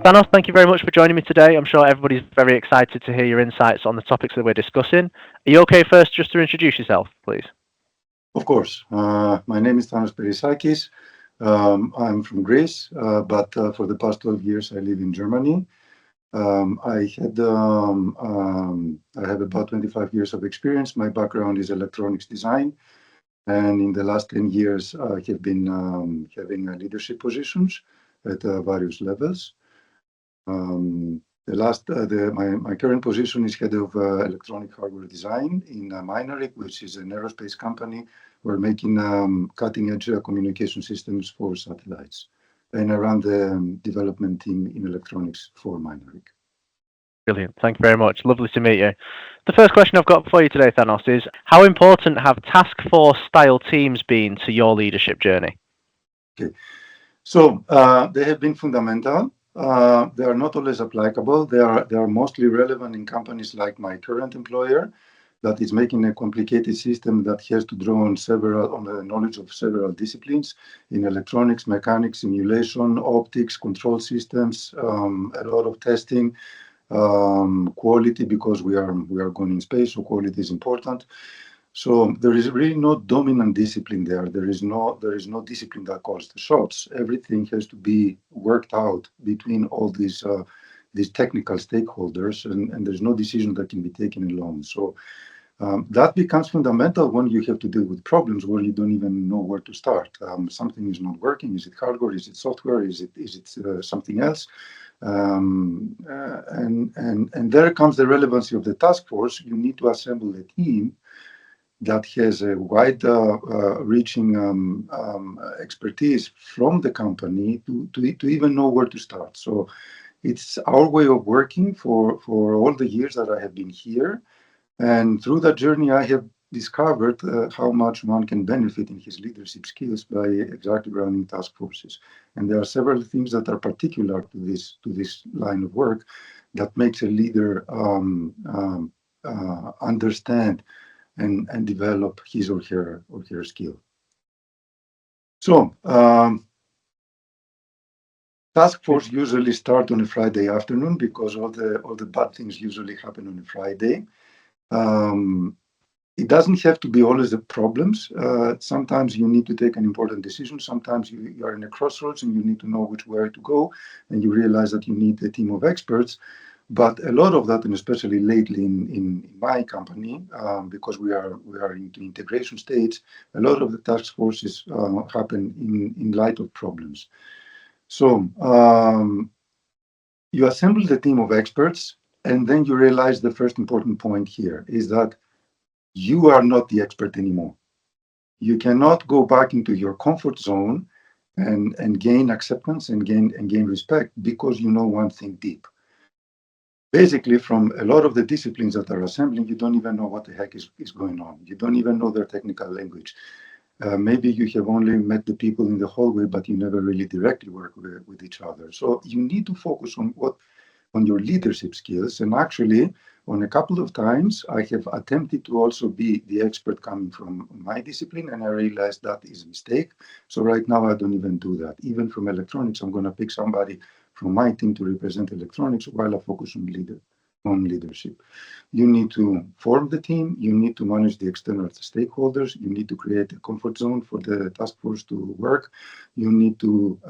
Thanos, thank you very much for joining me today. I'm sure everybody's very excited to hear your insights on the topics that we're discussing. Are you okay first just to introduce yourself, please? Of course. My name is Athanasios Perissakis. I'm from Greece, but for the past 12 years I live in Germany. I have about 25 years of experience. My background is electronics design, and in the last 10 years I have been having leadership positions at various levels. My current position is head of electronic hardware design in Mynaric, which is an aerospace company. We're making cutting edge communication systems for satellites. And I run the development team in electronics for Mynaric. Brilliant. Thank you very much. Lovely to meet you. The first question I've got for you today, Thanos, is how important have task force style teams been to your leadership journey? Okay. So they have been fundamental. They are not always applicable. They are mostly relevant in companies like my current employer, that is making a complicated system that has to draw on the knowledge of several disciplines in electronics, mechanics, simulation, optics, control systems, a lot of testing, quality, because we are going in space, so quality is important. So there is really no dominant discipline there. There is no discipline that calls the shots. Everything has to be worked out between all these technical stakeholders, and there's no decision that can be taken alone. So that becomes fundamental when you have to deal with problems where you don't even know where to start. Something is not working. Is it hardware? Is it software? Is it something else? And there comes the relevancy of the task force. You need to assemble a team that has a wide reaching expertise from the company to even know where to start. So it's our way of working for all the years that I have been here. And through that journey, I have discovered how much one can benefit in his leadership skills by exactly running task forces. And there are several things that are particular to this line of work that makes a leader understand and develop his or her skill. So task force usually start on a Friday afternoon because all the bad things usually happen on a Friday. Um, it doesn't have to be always the problems. Sometimes you need to take an important decision. Sometimes you are in a crossroads and you need to know which way to go, and you realize that you need a team of experts. But a lot of that, and especially lately in my company, because we are into integration stage, a lot of the task forces happen in light of problems. So you assemble the team of experts, and then you realize the first important point here is that you are not the expert anymore. You cannot go back into your comfort zone and gain acceptance and gain respect because you know one thing deep. Basically, from a lot of the disciplines that are assembling, you don't even know what the heck is going on. You don't even know their technical language. Maybe you have only met the people in the hallway, but you never really directly work with each other. So you need to focus on your leadership skills. And actually, on a couple of times, I have attempted to also be the expert coming from my discipline, and I realized that is a mistake. So right now, I don't even do that. Even from electronics, I'm going to pick somebody from my team to represent electronics while I focus on leadership. You need to form the team. You need to manage the external stakeholders. You need to create a comfort zone for the task force to work. You need to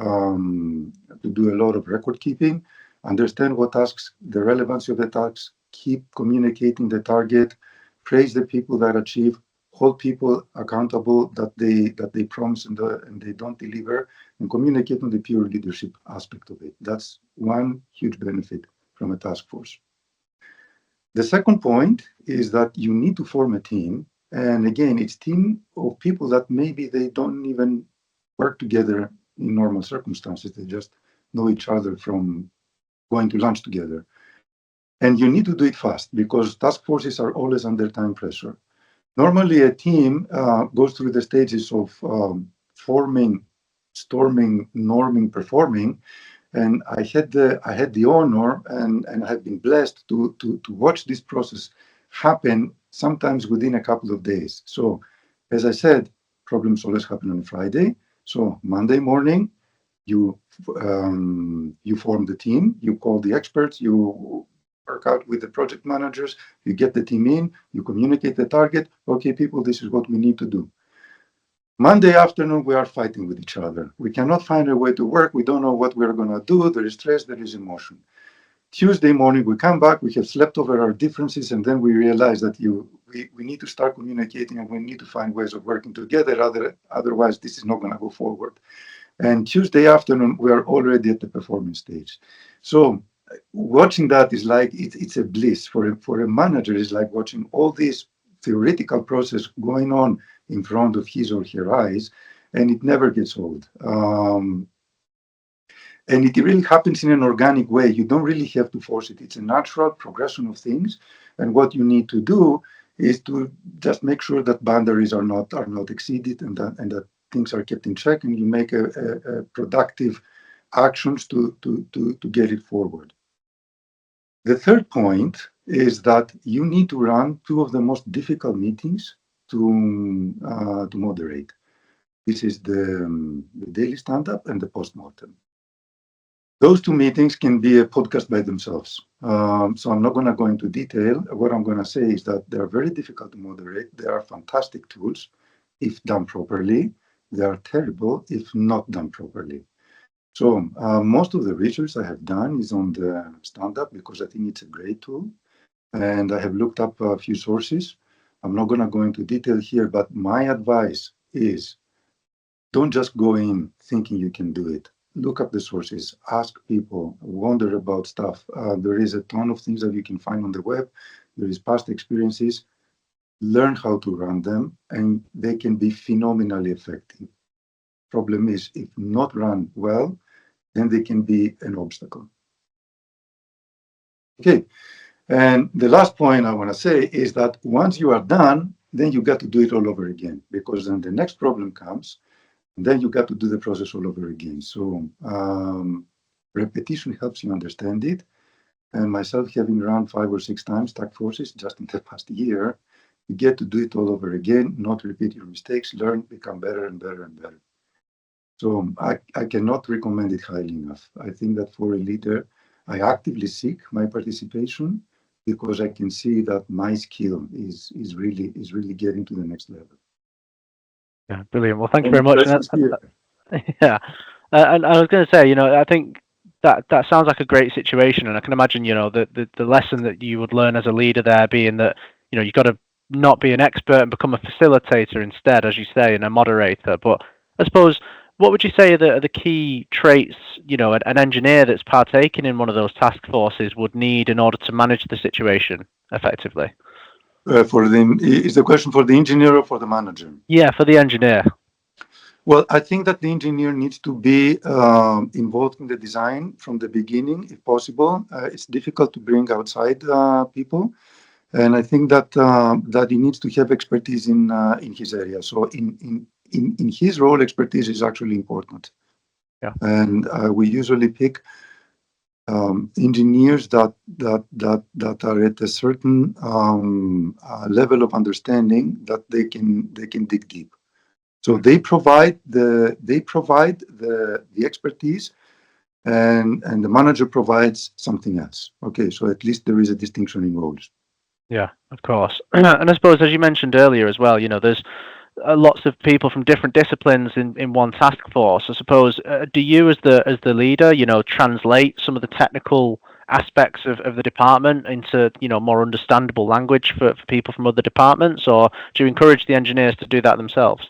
do a lot of record keeping, understand what tasks, the relevancy of the tasks, keep communicating the target, praise the people that achieve, hold people accountable that they promise and they don't deliver, and communicate on the pure leadership aspect of it. That's one huge benefit from a task force. The second point is that you need to form a team. And again, it's team of people that maybe they don't even work together in normal circumstances. They just know each other from going to lunch together. And you need to do it fast because task forces are always under time pressure. Normally, a team goes through the stages of forming, storming, norming, performing. And I had the honor and I have been blessed to watch this process happen sometimes within a couple of days. So, as I said, problems always happen on Friday. So Monday morning, You you form the team, you call the experts, you work out with the project managers, you get the team in, you communicate the target. Okay, people, this is what we need to do. Monday afternoon, we are fighting with each other. We cannot find a way to work. We don't know what we're going to do. There is stress, there is emotion. Tuesday morning, we come back, we have slept over our differences, and then we realize that we need to start communicating and we need to find ways of working together. Otherwise, this is not going to go forward. And Tuesday afternoon, we are already at the performance stage. So watching that is like, it's a bliss. For a manager, it's like watching all this theoretical process going on in front of his or her eyes, and it never gets old. And it really happens in an organic way. You don't really have to force it. It's a natural progression of things. And what you need to do is to just make sure that boundaries are not exceeded, and that things are kept in check, and you make a productive actions to get it forward. The third point is that you need to run two of the most difficult meetings to moderate. This is the daily stand-up and the post-mortem. Those two meetings can be a podcast by themselves. So I'm not going to go into detail. What I'm going to say is that they are very difficult to moderate. They are fantastic tools if done properly. They are terrible if not done properly. So most of the research I have done is on the stand-up because I think it's a great tool. And I have looked up a few sources. I'm not going to go into detail here, but my advice is don't just go in thinking you can do it. Look up the sources, ask people, wonder about stuff. There is a ton of things that you can find on the web. There is past experiences. Learn how to run them, and they can be phenomenally effective. Problem is, if not run well, then they can be an obstacle. Okay, and the last point I want to say is that once you are done, then you got to do it all over again, because then the next problem comes. And then you got to do the process all over again. So repetition helps you understand it. And myself having run 5 or 6 times task forces just in the past year, you get to do it all over again, not repeat your mistakes, learn, become better and better and better. So I cannot recommend it highly enough. I think that for a leader, I actively seek my participation because I can see that my skill is really getting to the next level. Yeah, brilliant. Well, thank you Any very much. questions here? Yeah, and I was going to say, I think that sounds like a great situation, and I can imagine, the lesson that you would learn as a leader there being that, you've got to not be an expert and become a facilitator instead, as you say, and a moderator. But I suppose, what would you say are the key traits, an engineer that's partaking in one of those task forces would need in order to manage the situation effectively? Is the question for the engineer or for the manager? Yeah, for the engineer. Well, I think that the engineer needs to be involved in the design from the beginning, if possible. It's difficult to bring outside people, and I think that he needs to have expertise in his area. So in his role, expertise is actually important. Yeah. And we usually pick engineers that are at a certain level of understanding that they can dig deep. So they provide the expertise, and the manager provides something else. Okay, so at least there is a distinction in roles. Yeah, of course. And I suppose, as you mentioned earlier as well, there's lots of people from different disciplines in one task force. I suppose, do you as the leader, translate some of the technical aspects of the department into, more understandable language for people from other departments, or do you encourage the engineers to do that themselves?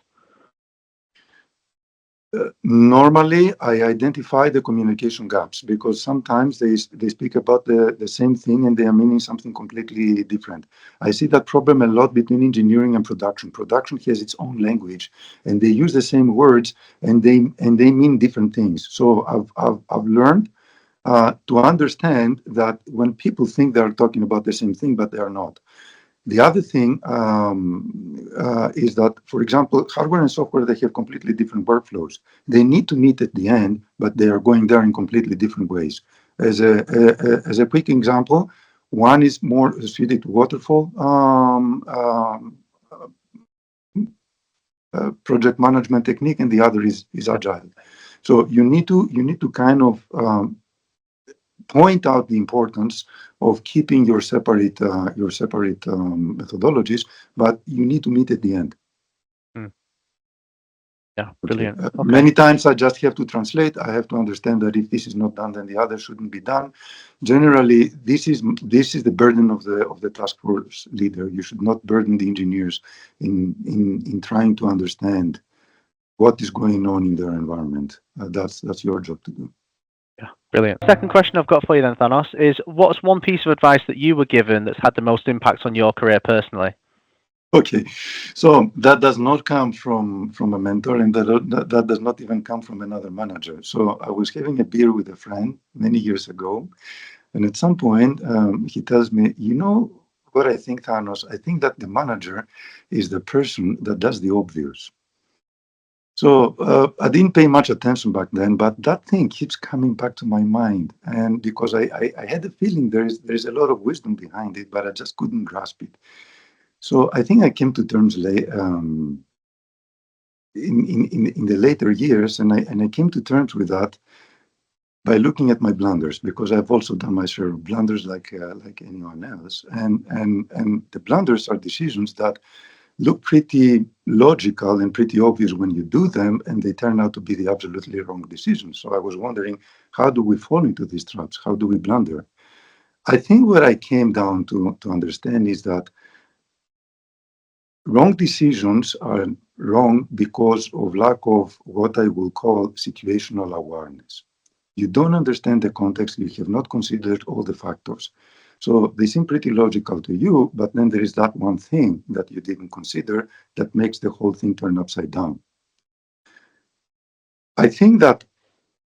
Normally, I identify the communication gaps because sometimes they speak about the same thing and they are meaning something completely different. I see that problem a lot between engineering and production. Production has its own language, and they use the same words, and they mean different things. So I've learned to understand that when people think they are talking about the same thing, but they are not. The other thing is that, for example, hardware and software, they have completely different workflows. They need to meet at the end, but they are going there in completely different ways. As a quick example, one is more suited to waterfall project management technique, and the other is agile. So you need to kind of point out the importance of keeping your separate methodologies, but you need to meet at the end. Mm. Yeah, Okay. brilliant. Okay. Many times I just have to translate. I have to understand that if this is not done, then the other shouldn't be done. Generally, this is the burden of the task force leader. You should not burden the engineers in trying to understand what is going on in their environment. That's your job to do. Yeah, brilliant. Second question I've got for you then, Thanos, is what's one piece of advice that you were given that's had the most impact on your career personally? Okay, so that does not come from a mentor, and that does not even come from another manager. So I was having a beer with a friend many years ago, and at some point he tells me, "You know what I think, Thanos? I think that the manager is the person that does the obvious." So I didn't pay much attention back then, but that thing keeps coming back to my mind, and because I had the feeling there is a lot of wisdom behind it, but I just couldn't grasp it. So I think I came to terms in the later years, and I came to terms with that by looking at my blunders, because I've also done my share of blunders like anyone else, and the blunders are decisions that look pretty logical and pretty obvious when you do them, and they turn out to be the absolutely wrong decisions. So I was wondering, how do we fall into these traps? How do we blunder? I think what I came down to understand is that wrong decisions are wrong because of lack of what I will call situational awareness. You don't understand the context, you have not considered all the factors. So they seem pretty logical to you, but then there is that one thing that you didn't consider that makes the whole thing turn upside down. I think that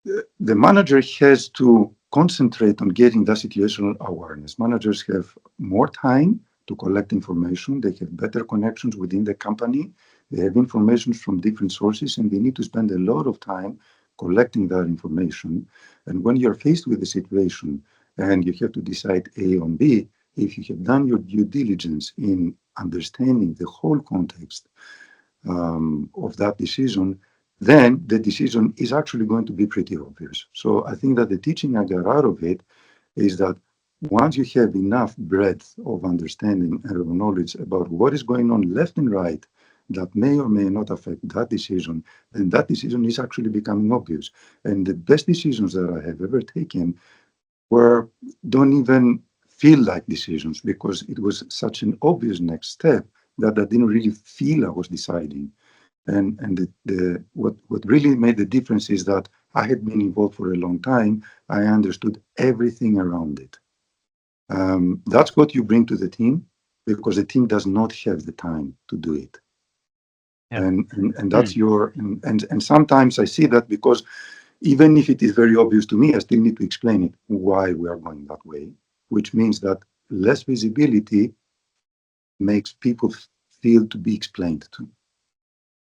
the manager has to concentrate on getting that situational awareness. Managers have more time to collect information. They have better connections within the company. They have information from different sources, and they need to spend a lot of time collecting that information. And when you're faced with a situation and you have to decide A on B, if you have done your due diligence in understanding the whole context of that decision, then the decision is actually going to be pretty obvious. So I think that the teaching I got out of it is that once you have enough breadth of understanding and of knowledge about what is going on left and right that may or may not affect that decision, then that decision is actually becoming obvious. And the best decisions that I have ever taken were don't even feel like decisions, because it was such an obvious next step that I didn't really feel I was deciding. And what really made the difference is that I had been involved for a long time. I understood everything around it. That's what you bring to the team, because the team does not have the time to do it. Yeah. And Mm. that's and sometimes I see that, because even if it is very obvious to me, I still need to explain it why we are going that way, which means that less visibility makes people feel to be explained to.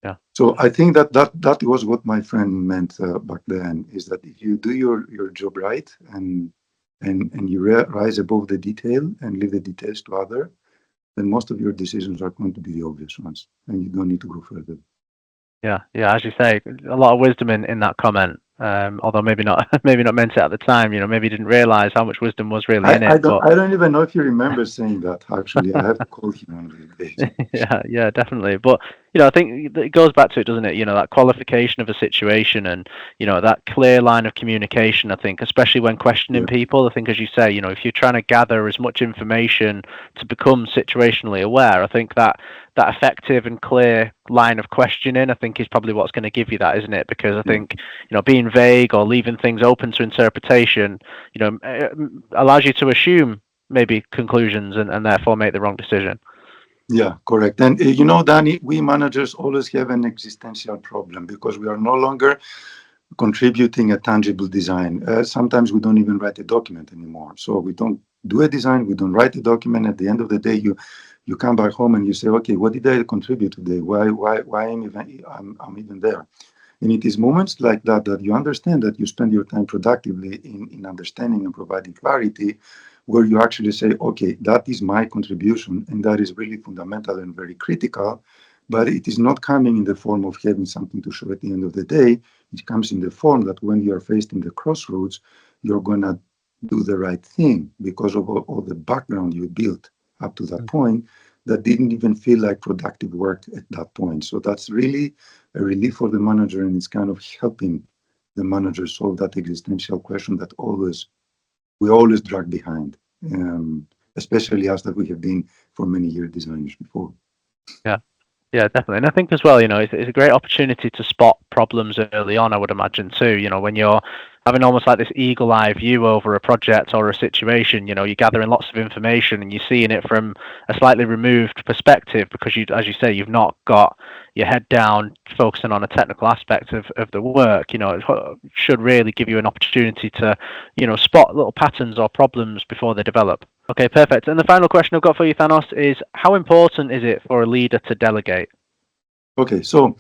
Yeah. So I think that was what my friend meant back then, is that if you do your job right, and you rise above the detail and leave the details to other, then most of your decisions are going to be the obvious ones, and you don't need to go further. Yeah, yeah. As you say, a lot of wisdom in that comment. Although maybe not, maybe not meant it at the time. Maybe didn't realize how much wisdom was really I, in I it. don't But I don't even know if he remembers saying that. Actually, I have to call him one of these days. yeah, yeah, definitely. But I think it goes back to it, doesn't it? That qualification of a situation, and that clear line of communication. I think, especially when questioning Yeah, people, I think, as you say, if you're trying to gather as much information to become situationally aware, I think that effective and clear line of questioning, I think, is probably what's going to give you that, isn't it? Because I yeah, think being vague or leaving things open to interpretation, allows you to assume maybe conclusions and therefore make the wrong decision. yeah, correct. And Danny, we managers always have an existential problem, because we are no longer contributing a tangible design. Sometimes we don't even write a document anymore. So we don't do a design, we don't write a document. At the end of the day, you come back home and you say, okay, what did I contribute today? Why I'm even there? And it is moments like that that you understand that you spend your time productively in understanding and providing clarity, where you actually say, okay, that is my contribution, and that is really fundamental and very critical. But it is not coming in the form of having something to show at the end of the day. It comes in the form that when you are faced in the crossroads, you're going to do the right thing because of all the background you built up to that point that didn't even feel like productive work at that point. So that's really a relief for the manager, and it's kind of helping the manager solve that existential question that we always drag behind, especially us that we have been for many years designers before. Yeah. Yeah, definitely. And I think as well, it's a great opportunity to spot problems early on, I would imagine too. When you're having almost like this eagle eye view over a project or a situation, you're gathering lots of information and you're seeing it from a slightly removed perspective because as you say, you've not got your head down focusing on a technical aspect of the work. It should really give you an opportunity to, spot little patterns or problems before they develop. Okay, perfect. And the final question I've got for you, Thanos, is how important is it for a leader to delegate? Okay, so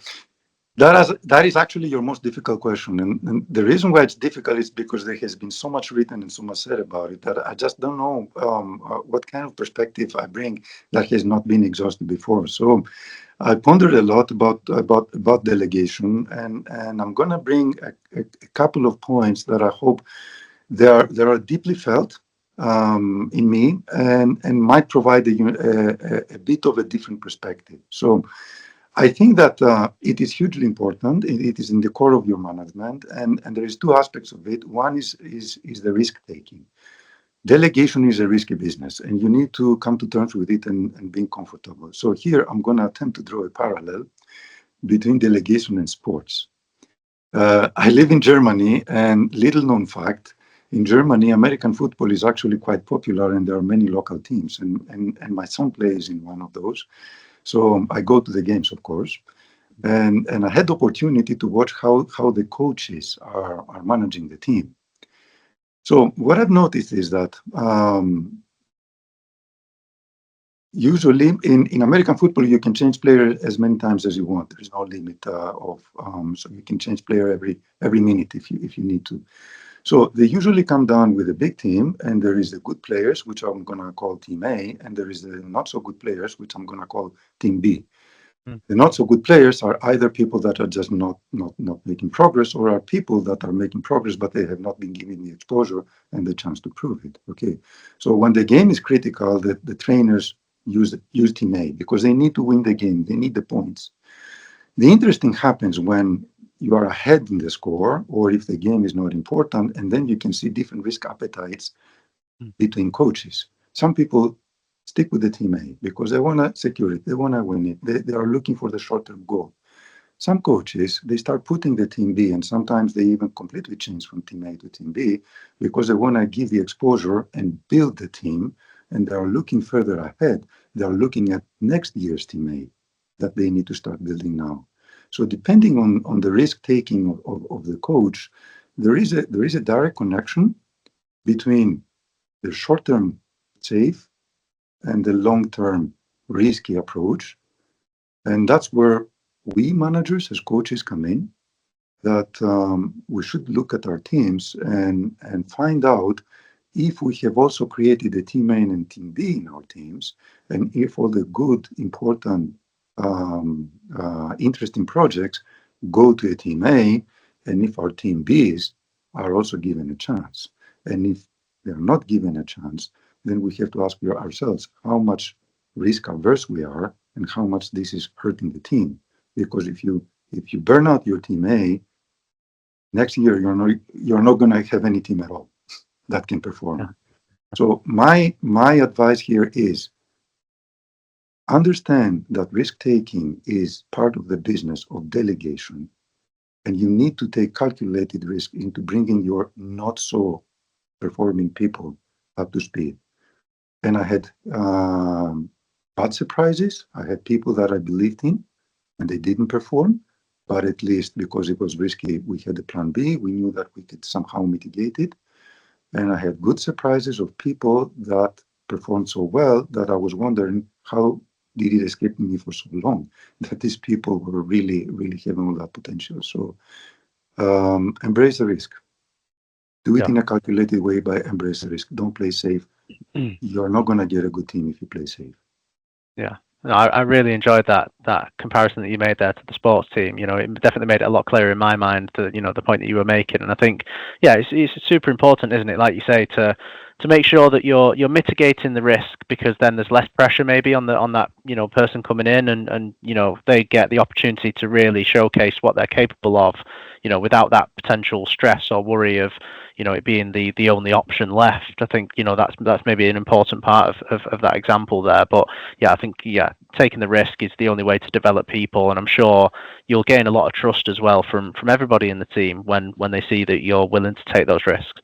that is actually your most difficult question. And the reason why it's difficult is because there has been so much written and so much said about it that I just don't know what kind of perspective I bring that has not been exhausted before. So I pondered a lot about delegation, and I'm going to bring a couple of points that I hope they are deeply felt in me and might provide a bit of a different perspective. So I think that it is hugely important. It is in the core of your management, and there is two aspects of it. One is the risk taking. Delegation is a risky business, and you need to come to terms with it and being comfortable. So here I'm going to attempt to draw a parallel between delegation and sports. I live in Germany, and little known fact, in Germany, American football is actually quite popular, and there are many local teams, and my son plays in one of those. So I go to the games, of course, and I had the opportunity to watch how the coaches are managing the team. So what I've noticed is that usually in American football, you can change player as many times as you want. There is no limit so you can change player every minute if you need to. So they usually come down with a big team, and there is the good players, which I'm going to call Team A, and there is the not so good players, which I'm going to call Team B. Mm. The not so good players are either people that are just not making progress, or are people that are making progress, but they have not been given the exposure and the chance to prove it. Okay. So when the game is critical, the trainers use Team A because they need to win the game. They need the points. The interesting happens when you are ahead in the score, or if the game is not important, and then you can see different risk appetites between coaches. Some people stick with the Team A because they want to secure it, they want to win it, they are looking for the short-term goal. Some coaches, they start putting the Team B, and sometimes they even completely change from Team A to Team B because they want to give the exposure and build the team, and they are looking further ahead. They are looking at next year's Team A that they need to start building now. So depending on the risk-taking of the coach, there is a direct connection between the short-term safe and the long-term risky approach. And that's where we managers as coaches come in, that we should look at our teams and find out if we have also created a Team A and Team B in our teams, and if all the good, important, interesting projects go to a Team A, and if our Team Bs are also given a chance. And if they're not given a chance, then we have to ask ourselves how much risk averse we are and how much this is hurting the team. Because if you burn out your Team A, next year you're not going to have any team at all that can perform. Yeah. So my advice here is understand that risk taking is part of the business of delegation, and you need to take calculated risk into bringing your not so performing people up to speed. And I had bad surprises. I had people that I believed in and they didn't perform, but at least because it was risky, we had a plan B. We knew that we could somehow mitigate it. And I had good surprises of people that performed so well that I was wondering how did it escape me for so long that these people were really, really having all that potential. So embrace the risk. Do it Yeah. in a calculated way, by embrace the risk. Don't play safe. You're not going to get a good team if you play safe. Yeah. No, I really enjoyed that comparison that you made there to the sports team. It definitely made it a lot clearer in my mind the point that you were making. And I think, yeah, it's super important, isn't it? Like you say, to make sure that you're mitigating the risk, because then there's less pressure maybe on that person coming in, and they get the opportunity to really showcase what they're capable of, without that potential stress or worry of it being the only option left. I think that's maybe an important part of that example there. But yeah, I think, yeah, taking the risk is the only way to develop people, and I'm sure you'll gain a lot of trust as well from everybody in the team when they see that you're willing to take those risks.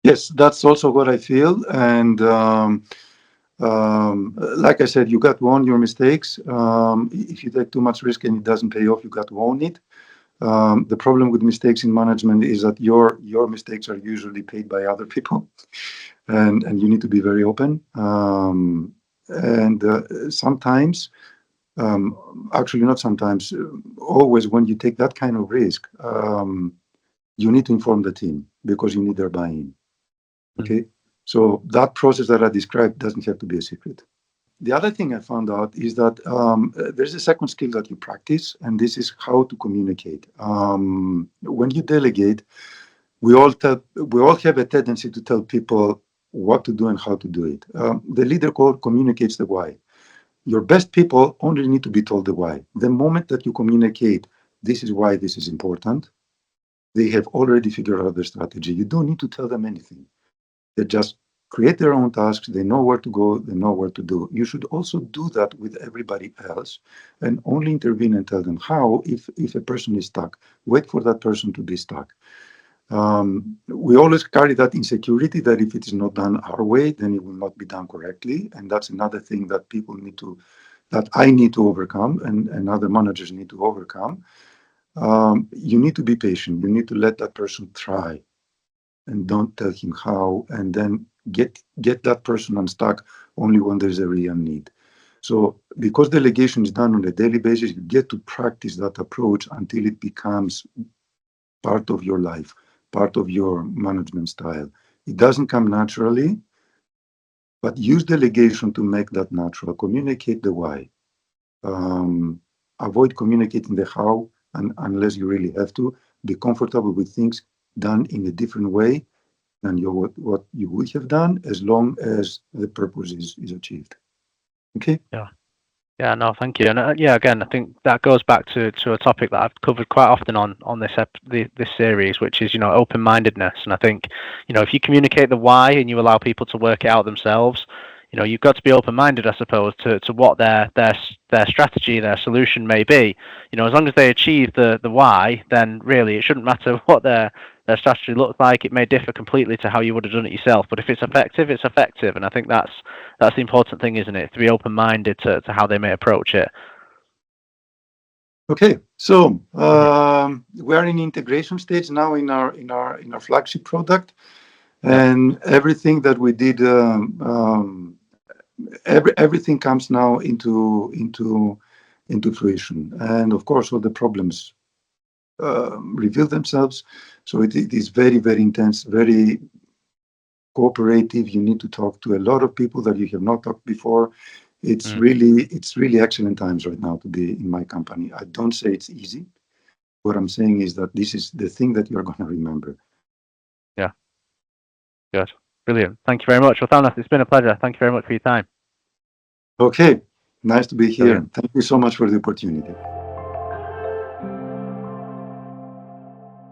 Yes, that's also what I feel. And like I said, you got to own your mistakes. If you take too much risk and it doesn't pay off, you got to own it. The problem with mistakes in management is that your mistakes are usually paid by other people, and you need to be very open. And sometimes, actually not sometimes, always when you take that kind of risk, you need to inform the team because you need their buy-in. Okay, so that process that I described doesn't have to be a secret. The other thing I found out is that there's a second skill that you practice, and this is how to communicate. When you delegate, we all have a tendency to tell people what to do and how to do it. The leader code communicates the why. Your best people only need to be told the why. The moment that you communicate, this is why this is important, they have already figured out their strategy. You don't need to tell them anything. They just create their own tasks. They know where to go. They know what to do. You should also do that with everybody else and only intervene and tell them how if a person is stuck. Wait for that person to be stuck. We always carry that insecurity that if it is not done our way, then it will not be done correctly. And that's another thing that that I need to overcome and other managers need to overcome. You need to be patient. You need to let that person try and don't tell him how, and then get that person unstuck only when there's a real need. So because delegation is done on a daily basis, you get to practice that approach until it becomes part of your life, part of your management style. It doesn't come naturally, but use delegation to make that natural. Communicate the why. Avoid communicating the how unless you really have to. Be comfortable with things done in a different way than what you would have done, as long as the purpose is achieved. Okay? Yeah. Yeah, no, thank you. And yeah, again, I think that goes back to a topic that I've covered quite often on this series, which is open-mindedness. And I think if you communicate the why and you allow people to work it out themselves, you've got to be open-minded, I suppose, to what their strategy, their solution may be. As long as they achieve the why, then really it shouldn't matter what their strategy looks like. It may differ completely to how you would have done it yourself, but if it's effective, it's effective. And I think that's the important thing, isn't it? To be open-minded to how they may approach it. Okay, so we are in integration stage now in our flagship product, and everything that we did, everything comes now into fruition, and of course all the problems reveal themselves. So it is very, very intense, very cooperative. You need to talk to a lot of people that you have not talked before. It's really excellent times right now to be in my company. I don't say it's easy. What I'm saying is that this is the thing that you're going to remember. Yeah. Good. Brilliant. Thank you very much. Well, Thanos, it's been a pleasure. Thank you very much for your time. Okay. Nice to be here. Brilliant. Thank you so much for the opportunity.